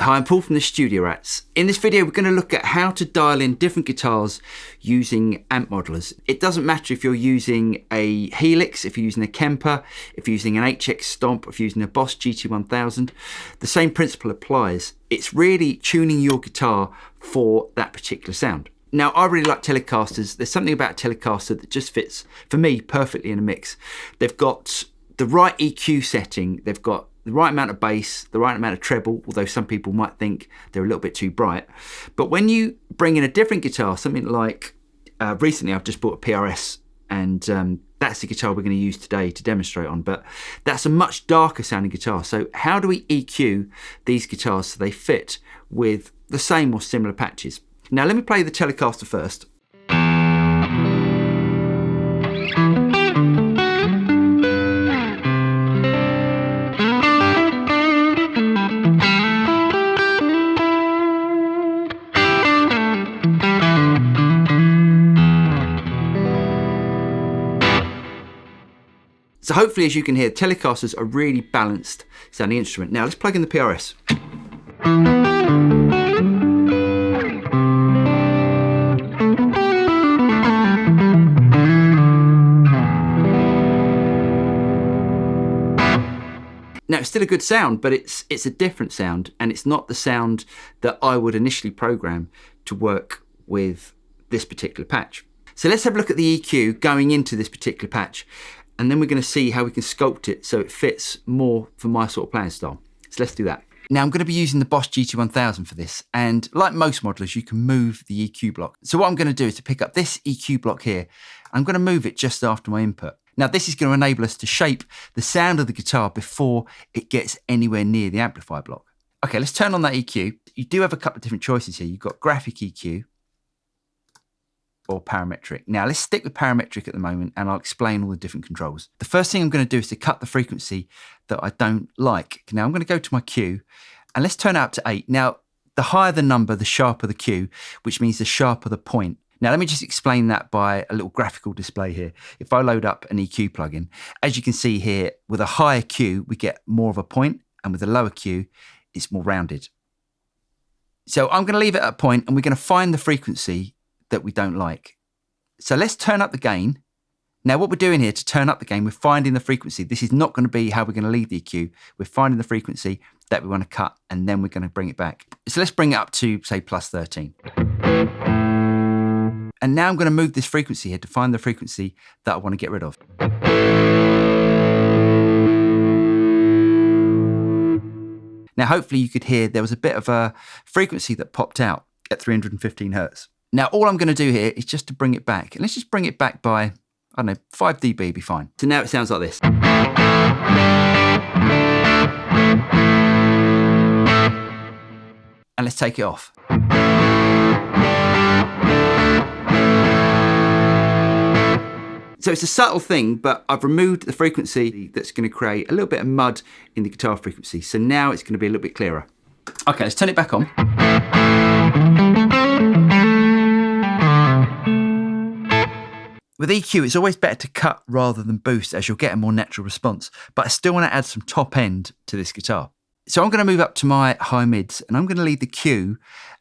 Hi, I'm Paul from the Studio Rats. In this video, we're going to look at how to dial in different guitars using amp modelers. It doesn't matter if you're using a Helix, if you're using a Kemper, if you're using an HX Stomp, if you're using a Boss GT-1000, the same principle applies. It's really tuning your guitar for that particular sound. Now, I really like Telecasters. There's something about a Telecaster that just fits, for me, perfectly in a mix. They've got the right EQ setting, they've got the right amount of bass, the right amount of treble, although some people might think they're a little bit too bright. But when you bring in a different guitar, something like, recently I've just bought a PRS, and that's the guitar we're going to use today to demonstrate on, but that's a much darker sounding guitar. So how do we EQ these guitars so they fit with the same or similar patches? Now let me play the Telecaster first. So hopefully, as you can hear, Telecasters are a really balanced sounding instrument. Now let's plug in the PRS. Now it's still a good sound, but it's a different sound, and it's not the sound that I would initially program to work with this particular patch. So let's have a look at the EQ going into this particular patch, and then we're going to see how we can sculpt it so it fits more for my sort of playing style. So let's do that. Now I'm going to be using the Boss GT-1000 for this, and like most modelers, you can move the EQ block. So what I'm going to do is to pick up this EQ block here, I'm going to move it just after my input. Now this is going to enable us to shape the sound of the guitar before it gets anywhere near the amplifier block. Okay, let's turn on that EQ. You do have a couple of different choices here. You've got graphic EQ or parametric. Now let's stick with parametric at the moment, and I'll explain all the different controls. The first thing I'm going to do is to cut the frequency that I don't like. Now I'm going to go to my Q, and let's turn it up to 8. Now the higher the number, the sharper the Q, which means the sharper the point. Now let me just explain that by a little graphical display here. If I load up an EQ plugin, as you can see here, with a higher Q, we get more of a point, and with a lower Q, it's more rounded. So I'm going to leave it at a point, and we're going to find the frequency that we don't like. So let's turn up the gain. Now what we're doing here to turn up the gain, we're finding the frequency. This is not going to be how we're going to leave the EQ. We're finding the frequency that we want to cut, and then we're going to bring it back. So let's bring it up to, say, plus 13. And now I'm going to move this frequency here to find the frequency that I want to get rid of. Now hopefully you could hear there was a bit of a frequency that popped out at 315 Hertz. Now all I'm going to do here is just to bring it back. And let's just bring it back by, I don't know, 5 dB would be fine. So now it sounds like this. And let's take it off. So it's a subtle thing, but I've removed the frequency that's going to create a little bit of mud in the guitar frequency. So now it's going to be a little bit clearer. Okay, let's turn it back on. With EQ, it's always better to cut rather than boost, as you'll get a more natural response, but I still want to add some top end to this guitar. So I'm going to move up to my high mids, and I'm going to leave the Q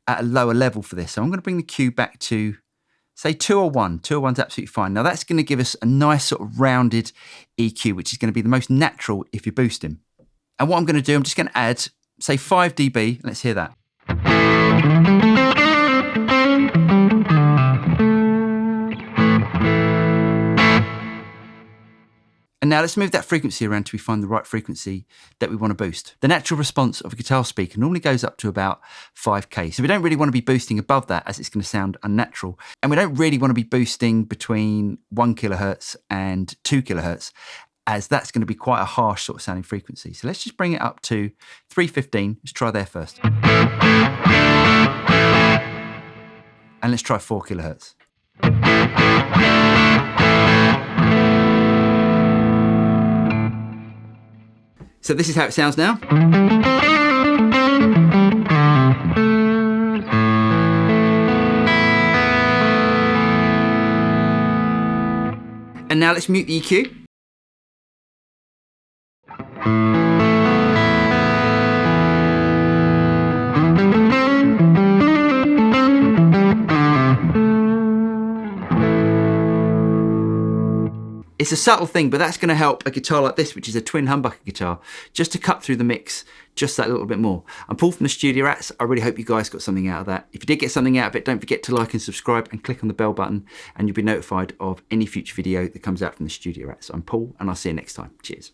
at a lower level for this. So I'm going to bring the Q back to, say, 201. 201's absolutely fine. Now that's going to give us a nice sort of rounded EQ, which is going to be the most natural if you're boosting. And what I'm going to do, I'm just going to add, say, 5 dB. Let's hear that. And now let's move that frequency around till we find the right frequency that we want to boost. The natural response of a guitar speaker normally goes up to about 5K. So we don't really want to be boosting above that, as it's going to sound unnatural. And we don't really want to be boosting between 1 kilohertz and 2 kilohertz, as that's going to be quite a harsh sort of sounding frequency. So let's just bring it up to 315. Let's try there first. And let's try 4 kilohertz. So this is how it sounds now. And now let's mute the EQ. It's a subtle thing, but that's going to help a guitar like this, which is a twin humbucker guitar, just to cut through the mix just that little bit more. I'm Paul from the Studio Rats. I really hope you guys got something out of that. If you did get something out of it, don't forget to like and subscribe and click on the bell button, and you'll be notified of any future video that comes out from the Studio Rats. I'm Paul, and I'll see you next time. Cheers.